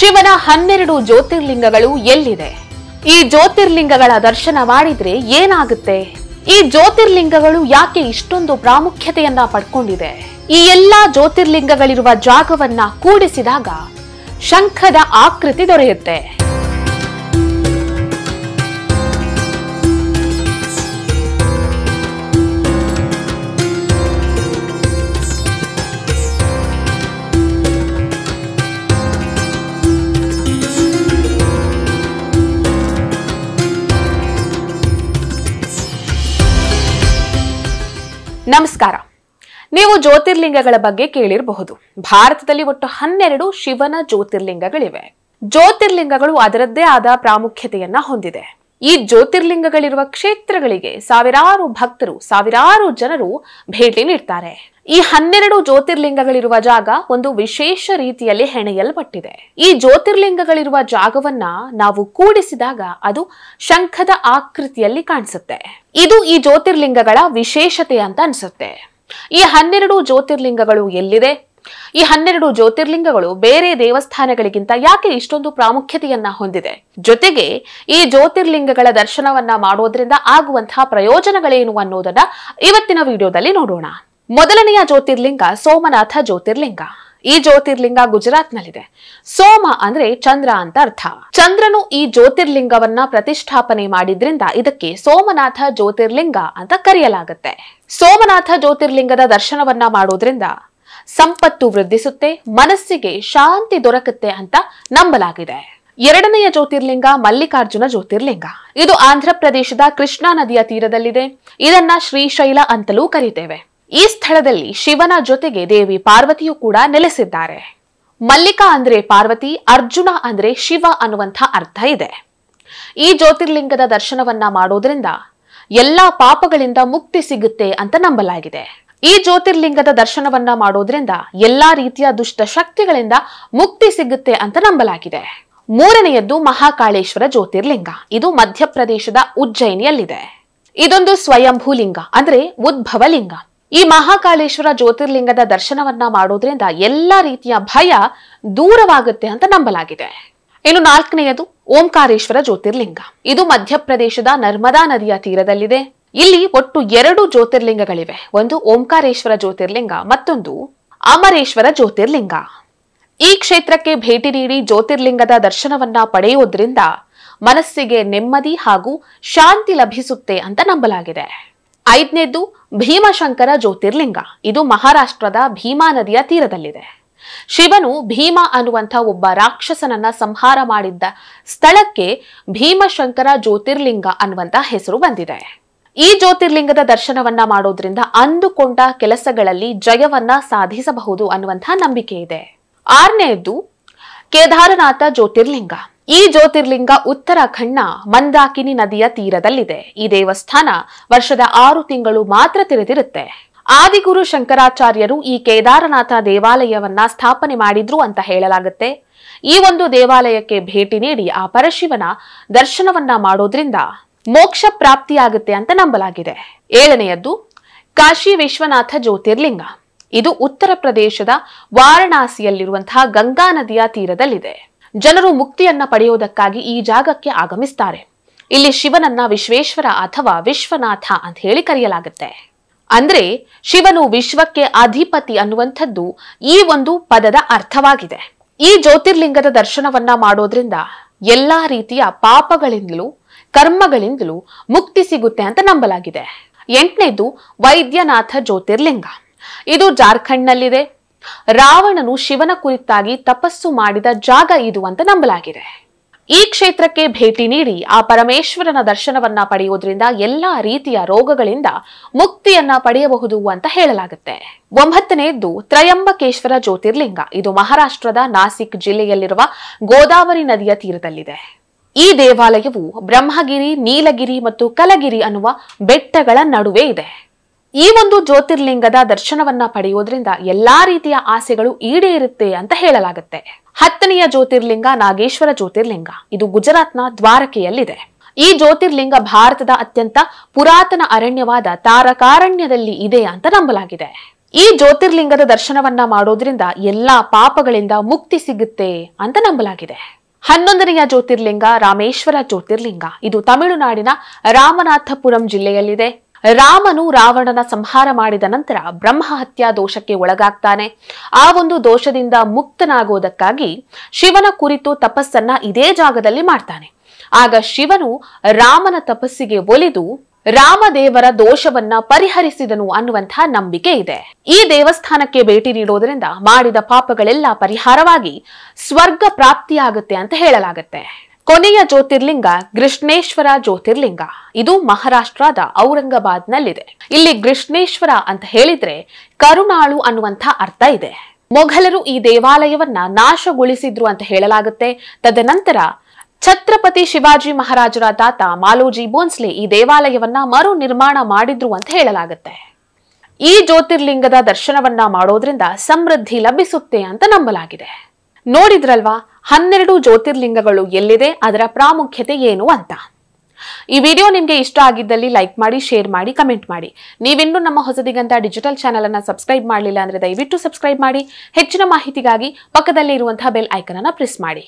ಶಿವನ 12 ಜ್ಯೋತಿರ್ಲಿಂಗಗಳು ಎಲ್ಲಿದೆ? ಈ ಜ್ಯೋತಿರ್ಲಿಂಗಗಳ ದರ್ಶನ ಮಾಡಿದ್ರೆ ಏನಾಗುತ್ತೆ? ಈ ಜ್ಯೋತಿರ್ಲಿಂಗಗಳು ಯಾಕೆ ಇಷ್ಟೊಂದು ಪ್ರಾಮುಖ್ಯತೆಯನ್ನ ಪಡ್ಕೊಂಡಿದೆ? ಈ ಎಲ್ಲಾ ಜ್ಯೋತಿರ್ಲಿಂಗಗಳಿರುವ ಜಾಗವನ್ನ ಕೂಡಿಸಿದಾಗ ಶಂಖದ ಆಕೃತಿ ದೊರೆಯುತ್ತೆ. ನಮಸ್ಕಾರ. ನೀವು ಜ್ಯೋತಿರ್ಲಿಂಗಗಳ ಬಗ್ಗೆ ಕೇಳಿರಬಹುದು. ಭಾರತದಲ್ಲಿ ಒಟ್ಟು 12 ಶಿವನ ಜ್ಯೋತಿರ್ಲಿಂಗಗಳಿವೆ. ಜ್ಯೋತಿರ್ಲಿಂಗಗಳು ಅದರದ್ದೇ ಆದ ಪ್ರಾಮುಖ್ಯತೆಯನ್ನ ಹೊಂದಿದೆ. ಈ ಜ್ಯೋತಿರ್ಲಿಂಗಗಳಿರುವ ಕ್ಷೇತ್ರಗಳಿಗೆ ಸಾವಿರಾರು ಭಕ್ತರು, ಸಾವಿರಾರು ಜನರು ಭೇಟಿ ನೀಡ್ತಾರೆ. ಈ 12 ಜ್ಯೋತಿರ್ಲಿಂಗಗಳಿರುವ ಜಾಗ ಒಂದು ವಿಶೇಷ ರೀತಿಯಲ್ಲಿ ಹೆಣೆಯಲ್ಪಟ್ಟಿದೆ. ಈ ಜ್ಯೋತಿರ್ಲಿಂಗಗಳಿರುವ ಜಾಗವನ್ನ ನಾವು ಕೂಡಿಸಿದಾಗ ಅದು ಶಂಖದ ಆಕೃತಿಯಲ್ಲಿ ಕಾಣಿಸುತ್ತೆ. ಇದು ಈ ಜ್ಯೋತಿರ್ಲಿಂಗಗಳ ವಿಶೇಷತೆ ಅಂತ ಅನ್ಸುತ್ತೆ. ಈ 12 ಜ್ಯೋತಿರ್ಲಿಂಗಗಳು ಎಲ್ಲಿದೆ? ಈ 12 ಜ್ಯೋತಿರ್ಲಿಂಗಗಳು ಬೇರೆ ದೇವಸ್ಥಾನಗಳಿಗಿಂತ ಯಾಕೆ ಇಷ್ಟೊಂದು ಪ್ರಾಮುಖ್ಯತೆಯನ್ನ ಹೊಂದಿದೆ? ಜೊತೆಗೆ ಈ ಜ್ಯೋತಿರ್ಲಿಂಗಗಳ ದರ್ಶನವನ್ನ ಮಾಡೋದ್ರಿಂದ ಆಗುವಂತಹ ಪ್ರಯೋಜನಗಳೇನು ಅನ್ನೋದನ್ನ ಇವತ್ತಿನ ವಿಡಿಯೋದಲ್ಲಿ ನೋಡೋಣ. ಮೊದಲನೆಯ ಜ್ಯೋತಿರ್ಲಿಂಗ ಸೋಮನಾಥ ಜ್ಯೋತಿರ್ಲಿಂಗ. ಈ ಜ್ಯೋತಿರ್ಲಿಂಗ ಗುಜರಾತ್ನಲ್ಲಿದೆ. ಸೋಮ ಅಂದ್ರೆ ಚಂದ್ರ ಅಂತ ಅರ್ಥ. ಚಂದ್ರನು ಈ ಜ್ಯೋತಿರ್ಲಿಂಗವನ್ನ ಪ್ರತಿಷ್ಠಾಪನೆ ಮಾಡಿದ್ರಿಂದ ಇದಕ್ಕೆ ಸೋಮನಾಥ ಜ್ಯೋತಿರ್ಲಿಂಗ ಅಂತ ಕರೆಯಲಾಗುತ್ತೆ. ಸೋಮನಾಥ ಜ್ಯೋತಿರ್ಲಿಂಗದ ದರ್ಶನವನ್ನ ಮಾಡೋದ್ರಿಂದ ಸಂಪತ್ತು ವೃದ್ಧಿಸುತ್ತೆ, ಮನಸ್ಸಿಗೆ ಶಾಂತಿ ದೊರಕುತ್ತೆ ಅಂತ ನಂಬಲಾಗಿದೆ. ಎರಡನೆಯ ಜ್ಯೋತಿರ್ಲಿಂಗ ಮಲ್ಲಿಕಾರ್ಜುನ ಜ್ಯೋತಿರ್ಲಿಂಗ. ಇದು ಆಂಧ್ರ ಪ್ರದೇಶದ ಕೃಷ್ಣಾ ನದಿಯ ತೀರದಲ್ಲಿದೆ. ಇದನ್ನ ಶ್ರೀಶೈಲ ಅಂತಲೂ ಕರೀತೇವೆ. ಈ ಸ್ಥಳದಲ್ಲಿ ಶಿವನ ಜೊತೆಗೆ ದೇವಿ ಪಾರ್ವತಿಯು ಕೂಡ ನೆಲೆಸಿದ್ದಾರೆ. ಮಲ್ಲಿಕಾ ಅಂದ್ರೆ ಪಾರ್ವತಿ, ಅರ್ಜುನ ಅಂದ್ರೆ ಶಿವ ಅನ್ನುವಂಥ ಅರ್ಥ ಇದೆ. ಈ ಜ್ಯೋತಿರ್ಲಿಂಗದ ದರ್ಶನವನ್ನ ಮಾಡೋದ್ರಿಂದ ಎಲ್ಲಾ ಪಾಪಗಳಿಂದ ಮುಕ್ತಿ ಸಿಗುತ್ತೆ ಅಂತ ನಂಬಲಾಗಿದೆ. ಈ ಜ್ಯೋತಿರ್ಲಿಂಗದ ದರ್ಶನವನ್ನ ಮಾಡೋದ್ರಿಂದ ಎಲ್ಲಾ ರೀತಿಯ ದುಷ್ಟ ಶಕ್ತಿಗಳಿಂದ ಮುಕ್ತಿ ಸಿಗುತ್ತೆ ಅಂತ ನಂಬಲಾಗಿದೆ. ಮೂರನೆಯದ್ದು ಮಹಾಕಾಳೇಶ್ವರ ಜ್ಯೋತಿರ್ಲಿಂಗ. ಇದು ಮಧ್ಯಪ್ರದೇಶದ ಉಜ್ಜಯಿನಿಯಲ್ಲಿದೆ. ಇದೊಂದು ಸ್ವಯಂಭೂಲಿಂಗ ಅಂದ್ರೆ ಉದ್ಭವಲಿಂಗ. ಈ ಮಹಾಕಾಳೇಶ್ವರ ಜ್ಯೋತಿರ್ಲಿಂಗದ ದರ್ಶನವನ್ನ ಮಾಡೋದ್ರಿಂದ ಎಲ್ಲಾ ರೀತಿಯ ಭಯ ದೂರವಾಗುತ್ತೆ ಅಂತ ನಂಬಲಾಗಿದೆ. ಇನ್ನು ನಾಲ್ಕನೆಯದು ಓಂಕಾರೇಶ್ವರ ಜ್ಯೋತಿರ್ಲಿಂಗ. ಇದು ಮಧ್ಯಪ್ರದೇಶದ ನರ್ಮದಾ ನದಿಯ ತೀರದಲ್ಲಿದೆ. ಇಲ್ಲಿ ಒಟ್ಟು 2 ಜ್ಯೋತಿರ್ಲಿಂಗಗಳಿವೆ. ಒಂದು ಓಂಕಾರೇಶ್ವರ ಜ್ಯೋತಿರ್ಲಿಂಗ, ಮತ್ತೊಂದು ಅಮರೇಶ್ವರ ಜ್ಯೋತಿರ್ಲಿಂಗ. ಈ ಕ್ಷೇತ್ರಕ್ಕೆ ಭೇಟಿ ನೀಡಿ ಜ್ಯೋತಿರ್ಲಿಂಗದ ದರ್ಶನವನ್ನ ಪಡೆಯೋದ್ರಿಂದ ಮನಸ್ಸಿಗೆ ನೆಮ್ಮದಿ ಹಾಗೂ ಶಾಂತಿ ಲಭಿಸುತ್ತೆ ಅಂತ ನಂಬಲಾಗಿದೆ. ಐದನೇದ್ದು ಭೀಮಶಂಕರ ಜ್ಯೋತಿರ್ಲಿಂಗ. ಇದು ಮಹಾರಾಷ್ಟ್ರದ ಭೀಮಾ ನದಿಯ ತೀರದಲ್ಲಿದೆ. ಶಿವನು ಭೀಮ ಅನ್ನುವಂಥ ಒಬ್ಬ ರಾಕ್ಷಸನನ್ನ ಸಂಹಾರ ಮಾಡಿದ್ದ ಸ್ಥಳಕ್ಕೆ ಭೀಮಶಂಕರ ಜ್ಯೋತಿರ್ಲಿಂಗ ಅನ್ನುವಂಥ ಹೆಸರು ಬಂದಿದೆ. ಈ ಜ್ಯೋತಿರ್ಲಿಂಗದ ದರ್ಶನವನ್ನ ಮಾಡೋದ್ರಿಂದ ಅಂದುಕೊಂಡ ಕೆಲಸಗಳಲ್ಲಿ ಜಯವನ್ನ ಸಾಧಿಸಬಹುದು ಅನ್ನುವಂಥ ನಂಬಿಕೆ ಇದೆ. ಆರನೆಯದ್ದು ಕೇದಾರನಾಥ ಜ್ಯೋತಿರ್ಲಿಂಗ. ಈ ಜ್ಯೋತಿರ್ಲಿಂಗ ಉತ್ತರಾಖಂಡ್ನ ಮಂದಾಕಿನಿ ನದಿಯ ತೀರದಲ್ಲಿದೆ. ಈ ದೇವಸ್ಥಾನ ವರ್ಷದ 6 ತಿಂಗಳು ಮಾತ್ರ ತೆರೆದಿರುತ್ತೆ. ಆದಿಗುರು ಶಂಕರಾಚಾರ್ಯರು ಈ ಕೇದಾರನಾಥ ದೇವಾಲಯವನ್ನ ಸ್ಥಾಪನೆ ಮಾಡಿದ್ರು ಅಂತ ಹೇಳಲಾಗುತ್ತೆ. ಈ ಒಂದು ದೇವಾಲಯಕ್ಕೆ ಭೇಟಿ ನೀಡಿ ಆ ಪರಶಿವನ ದರ್ಶನವನ್ನ ಮಾಡೋದ್ರಿಂದ ಮೋಕ್ಷ ಪ್ರಾಪ್ತಿಯಾಗುತ್ತೆ ಅಂತ ನಂಬಲಾಗಿದೆ. ಏಳನೆಯದ್ದು ಕಾಶಿ ವಿಶ್ವನಾಥ ಜ್ಯೋತಿರ್ಲಿಂಗ. ಇದು ಉತ್ತರ ಪ್ರದೇಶದ ವಾರಣಾಸಿಯಲ್ಲಿರುವಂತಹ ಗಂಗಾ ನದಿಯ ತೀರದಲ್ಲಿದೆ. ಜನರು ಮುಕ್ತಿಯನ್ನ ಪಡೆಯೋದಕ್ಕಾಗಿ ಈ ಜಾಗಕ್ಕೆ ಆಗಮಿಸ್ತಾರೆ. ಇಲ್ಲಿ ಶಿವನನ್ನ ವಿಶ್ವೇಶ್ವರ ಅಥವಾ ವಿಶ್ವನಾಥ ಅಂತ ಹೇಳಿ ಕರೆಯಲಾಗುತ್ತೆ. ಅಂದ್ರೆ ಶಿವನು ವಿಶ್ವಕ್ಕೆ ಅಧಿಪತಿ ಅನ್ನುವಂಥದ್ದು ಈ ಒಂದು ಪದದ ಅರ್ಥವಾಗಿದೆ. ಈ ಜ್ಯೋತಿರ್ಲಿಂಗದ ದರ್ಶನವನ್ನ ಮಾಡೋದ್ರಿಂದ ಎಲ್ಲಾ ರೀತಿಯ ಪಾಪಗಳಿಂದಲೂ ಕರ್ಮಗಳಿಂದಲೂ ಮುಕ್ತಿ ಸಿಗುತ್ತೆ ಅಂತ ನಂಬಲಾಗಿದೆ. ಎಂಟನೇದು ವೈದ್ಯನಾಥ ಜ್ಯೋತಿರ್ಲಿಂಗ. ಇದು ಜಾರ್ಖಂಡ್ನಲ್ಲಿದೆ. ರಾವಣನು ಶಿವನ ಕುರಿತಾಗಿ ತಪಸ್ಸು ಮಾಡಿದ ಜಾಗ ಇದು ಅಂತ ನಂಬಲಾಗಿದೆ. ಈ ಕ್ಷೇತ್ರಕ್ಕೆ ಭೇಟಿ ನೀಡಿ ಆ ಪರಮೇಶ್ವರನ ದರ್ಶನವನ್ನ ಪಡೆಯೋದ್ರಿಂದ ಎಲ್ಲಾ ರೀತಿಯ ರೋಗಗಳಿಂದ ಮುಕ್ತಿಯನ್ನ ಪಡೆಯಬಹುದು ಅಂತ ಹೇಳಲಾಗುತ್ತೆ. ಒಂಬತ್ತನೆಯದ್ದು ತ್ರಯಂಬಕೇಶ್ವರ ಜ್ಯೋತಿರ್ಲಿಂಗ. ಇದು ಮಹಾರಾಷ್ಟ್ರದ ನಾಸಿಕ್ ಜಿಲ್ಲೆಯಲ್ಲಿರುವ ಗೋದಾವರಿ ನದಿಯ ತೀರದಲ್ಲಿದೆ. ಈ ದೇವಾಲಯವು ಬ್ರಹ್ಮಗಿರಿ, ನೀಲಗಿರಿ ಮತ್ತು ಕಲಗಿರಿ ಅನ್ನುವ ಬೆಟ್ಟಗಳ ನಡುವೆ ಇದೆ. ಈ ಒಂದು ಜ್ಯೋತಿರ್ಲಿಂಗದ ದರ್ಶನವನ್ನ ಪಡೆಯೋದ್ರಿಂದ ಎಲ್ಲಾ ರೀತಿಯ ಆಸೆಗಳು ಈಡೇರುತ್ತೆ ಅಂತ ಹೇಳಲಾಗುತ್ತೆ. 10ನೆಯ ಜ್ಯೋತಿರ್ಲಿಂಗ ನಾಗೇಶ್ವರ ಜ್ಯೋತಿರ್ಲಿಂಗ. ಇದು ಗುಜರಾತ್ನ ದ್ವಾರಕೆಯಲ್ಲಿದೆ. ಈ ಜ್ಯೋತಿರ್ಲಿಂಗ ಭಾರತದ ಅತ್ಯಂತ ಪುರಾತನ ಅರಣ್ಯವಾದ ತಾರಕಾರಣ್ಯದಲ್ಲಿ ಇದೆ ಅಂತ ನಂಬಲಾಗಿದೆ. ಈ ಜ್ಯೋತಿರ್ಲಿಂಗದ ದರ್ಶನವನ್ನ ಮಾಡೋದ್ರಿಂದ ಎಲ್ಲಾ ಪಾಪಗಳಿಂದ ಮುಕ್ತಿ ಸಿಗುತ್ತೆ ಅಂತ ನಂಬಲಾಗಿದೆ. 11ನೆಯ ಜ್ಯೋತಿರ್ಲಿಂಗ ರಾಮೇಶ್ವರ ಜ್ಯೋತಿರ್ಲಿಂಗ. ಇದು ತಮಿಳುನಾಡಿನ ರಾಮನಾಥಪುರಂ ಜಿಲ್ಲೆಯಲ್ಲಿದೆ. ರಾಮನು ರಾವಣನ ಸಂಹಾರ ಮಾಡಿದ ನಂತರ ಬ್ರಹ್ಮ ಹತ್ಯಾ ದೋಷಕ್ಕೆ ಒಳಗಾಗ್ತಾನೆ. ಆ ಒಂದು ದೋಷದಿಂದ ಮುಕ್ತನಾಗೋದಕ್ಕಾಗಿ ಶಿವನ ಕುರಿತು ತಪಸ್ಸನ್ನ ಇದೇ ಜಾಗದಲ್ಲಿ ಮಾಡ್ತಾನೆ. ಆಗ ಶಿವನು ರಾಮನ ತಪಸ್ಸಿಗೆ ಒಲಿದು ರಾಮದೇವರ ದೋಷವನ್ನ ಪರಿಹರಿಸಿದನು ಅನ್ನುವಂತಹ ನಂಬಿಕೆ ಇದೆ. ಈ ದೇವಸ್ಥಾನಕ್ಕೆ ಭೇಟಿ ನೀಡೋದ್ರಿಂದ ಮಾಡಿದ ಪಾಪಗಳೆಲ್ಲ ಪರಿಹಾರವಾಗಿ ಸ್ವರ್ಗ ಪ್ರಾಪ್ತಿಯಾಗುತ್ತೆ ಅಂತ ಹೇಳಲಾಗುತ್ತೆ. ಕೊನೆಯ ಜ್ಯೋತಿರ್ಲಿಂಗ ಕೃಷ್ಣೇಶ್ವರ ಜ್ಯೋತಿರ್ಲಿಂಗ. ಇದು ಮಹಾರಾಷ್ಟ್ರದ ಔರಂಗಾಬಾದ್ನಲ್ಲಿದೆ. ಇಲ್ಲಿ ಕೃಷ್ಣೇಶ್ವರ ಅಂತ ಹೇಳಿದ್ರೆ ಕರುಣಾಳು ಅನ್ನುವಂಥ ಅರ್ಥ ಇದೆ. ಮೊಘಲರು ಈ ದೇವಾಲಯವನ್ನ ನಾಶಗೊಳಿಸಿದ್ರು ಅಂತ ಹೇಳಲಾಗುತ್ತೆ. ತದನಂತರ ಛತ್ರಪತಿ ಶಿವಾಜಿ ಮಹಾರಾಜರ ತಾತ ಮಾಲೋಜಿ ಭೋನ್ಸ್ಲೆ ಈ ದೇವಾಲಯವನ್ನ ಮರು ನಿರ್ಮಾಣ ಮಾಡಿದ್ರು ಅಂತ ಹೇಳಲಾಗುತ್ತೆ. ಈ ಜ್ಯೋತಿರ್ಲಿಂಗದ ದರ್ಶನವನ್ನ ಮಾಡೋದ್ರಿಂದ ಸಮೃದ್ಧಿ ಲಭಿಸುತ್ತೆ ಅಂತ ನಂಬಲಾಗಿದೆ. ನೋಡಿದ್ರಲ್ವಾ 12 ಜ್ಯೋತಿರ್ಲಿಂಗಗಳು ಎಲ್ಲಿದೆ, ಅದರ ಪ್ರಾಮುಖ್ಯತೆ ಏನು ಅಂತ. ಈ ವಿಡಿಯೋ ನಿಮ್ಗೆ ಇಷ್ಟ ಆಗಿದ್ದಲ್ಲಿ ಲೈಕ್ ಮಾಡಿ, ಶೇರ್ ಮಾಡಿ, ಕಮೆಂಟ್ ಮಾಡಿ. ನೀವಿನ್ನೂ ನಮ್ಮ ಹೊಸದಿಗಂತ ಡಿಜಿಟಲ್ ಚಾನೆಲ್ ಅನ್ನ ಸಬ್ಸ್ಕ್ರೈಬ್ ಮಾಡಲಿಲ್ಲ ಅಂದ್ರೆ ದಯವಿಟ್ಟು ಸಬ್ಸ್ಕ್ರೈಬ್ ಮಾಡಿ. ಹೆಚ್ಚಿನ ಮಾಹಿತಿಗಾಗಿ ಪಕ್ಕದಲ್ಲಿ ಇರುವಂತಹ ಬೆಲ್ ಐಕನ್ ಅನ್ನ ಪ್ರೆಸ್ ಮಾಡಿ.